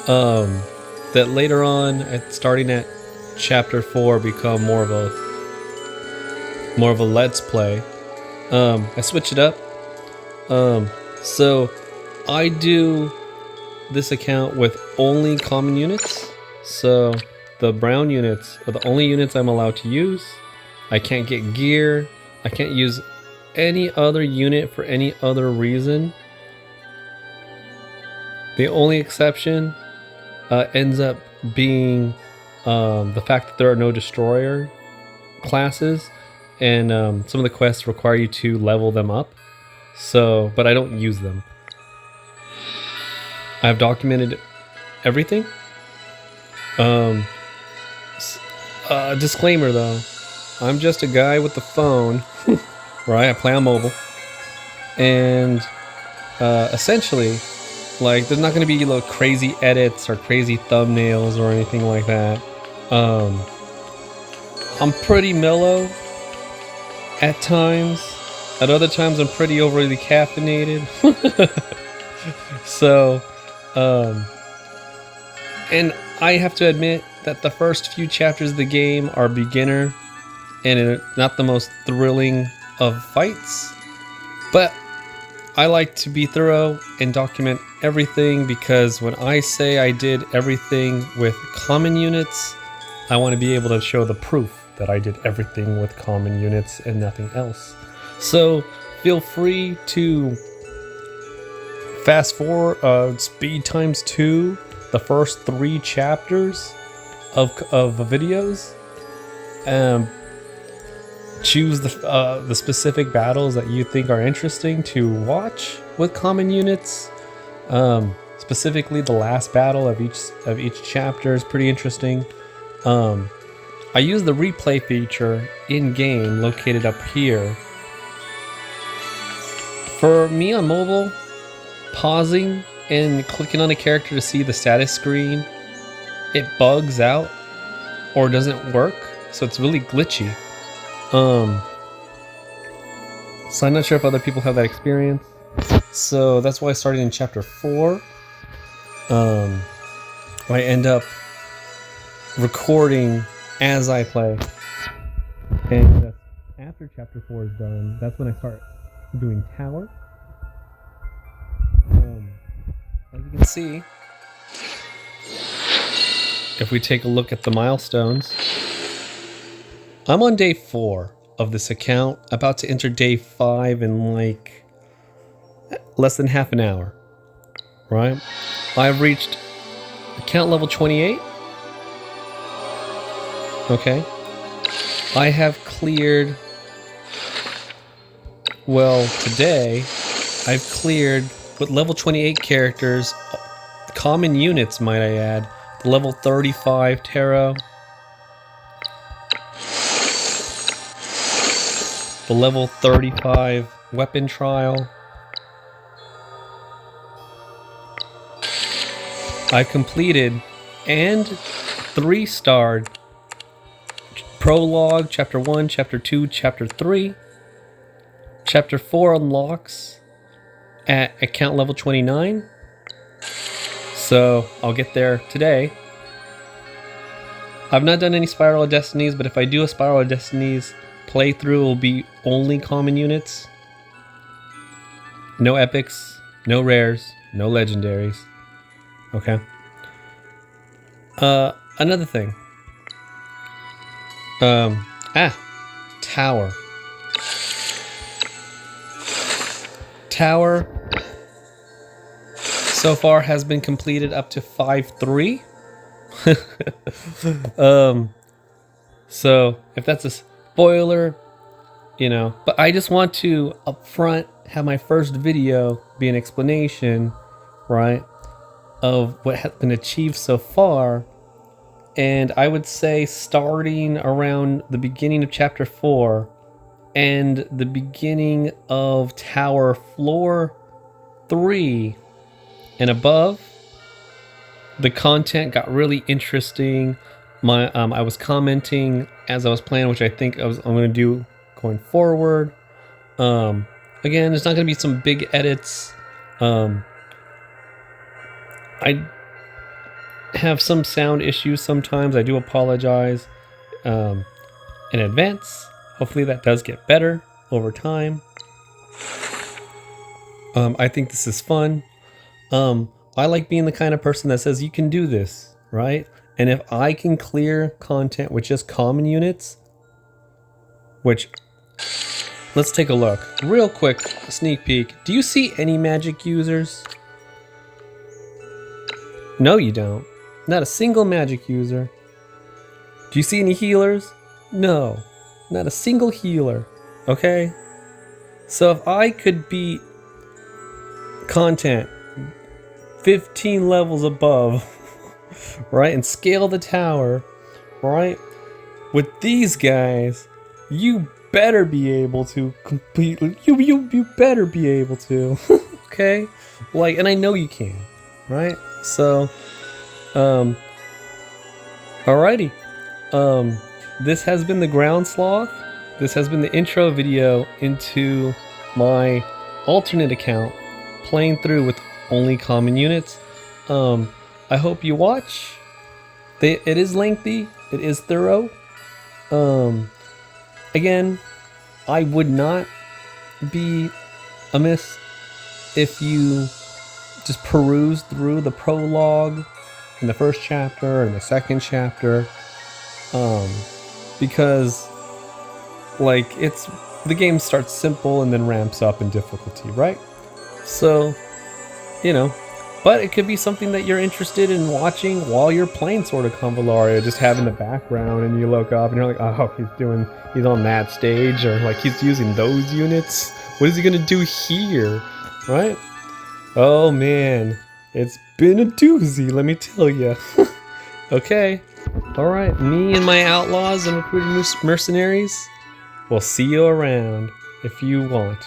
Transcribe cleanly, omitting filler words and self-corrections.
that later on, starting at chapter 4, become more of a let's play. I switch it up. So I do this account with only common units. So the brown units are the only units I'm allowed to use. I can't get gear. I can't use any other unit for any other reason. The only exception ends up being the fact that there are no destroyer classes, and some of the quests require you to level them up. So, but I don't use them. I've documented everything. Disclaimer though, I'm just a guy with the phone, right? I play on mobile, and essentially, like, there's not going to be crazy edits or crazy thumbnails or anything like that. I'm pretty mellow at times. At other times, I'm pretty overly caffeinated. So, and I have to admit that the first few chapters of the game are beginner and not the most thrilling of fights, but I like to be thorough and document everything, because when I say I did everything with common units, I want to be able to show the proof that I did everything with common units and nothing else. So feel free to fast forward, speed times 2, the first 3 chapters of videos. Choose the specific battles that you think are interesting to watch with common units. Specifically, the last battle of each chapter is pretty interesting. I use the replay feature in game, located up here. For me on mobile, pausing and clicking on a character to see the status screen, it bugs out or doesn't work, so it's really glitchy. So I'm not sure if other people have that experience. So that's why I started in chapter 4. I end up recording as I play, and after chapter 4 is done, that's when I start doing tower. As you can see, if we take a look at the milestones, I'm on day 4 of this account, about to enter day 5 in like less than half an hour, right? I've reached account level 28. Okay. I have cleared, well, today I've cleared with level 28 characters, common units might I add, the level 35 tarot, the level 35 weapon trial. I've completed and 3-starred prologue, chapter 1, chapter 2, chapter 3. Chapter 4 unlocks at account level 29. So I'll get there today. I've not done any Spiral of Destinies, but if I do a Spiral of Destinies playthrough, it will be only common units. No epics, no rares, no legendaries. Okay. Another thing. Tower. Tower so far has been completed up to 5-3. So if that's a spoiler, you know, but I just want to upfront have my first video be an explanation, right, of what has been achieved so far. And I would say starting around the beginning of chapter 4 and the beginning of tower floor 3 and above, the content got really interesting. I was commenting as I was playing, which I think I'm going to do going forward. Again, there's not going to be some big edits. have some sound issues sometimes. I do apologize in advance. Hopefully that does get better over time. I think this is fun. I like being the kind of person that says you can do this, right? And if I can clear content with just common units, which, let's take a look. Real quick, sneak peek. Do you see any magic users? No, you don't. Not a single magic user. Do you see any healers? No, not a single healer. Okay? So if I could beat content 15 levels above, right, and scale the tower, right, with these guys, you better be able to completely, you better be able to, okay? Like, and I know you can, right? So, alrighty. This has been the Ground Sloth. This has been the intro video into my alternate account, playing through with only common units. I hope you watch. It is lengthy. It is thorough. Again, I would not be amiss if you just peruse through the prologue in the first chapter and the second chapter, because like the game starts simple and then ramps up in difficulty, right? So, you know, but it could be something that you're interested in watching while you're playing sort of Convallaria, just having the background, and you look up and you're like, oh, he's on that stage, or like he's using those units. What is he gonna do here, right? Oh man, it's been a doozy, let me tell you. Okay, all right, me and my outlaws and recruited mercenaries. We'll see you around if you want.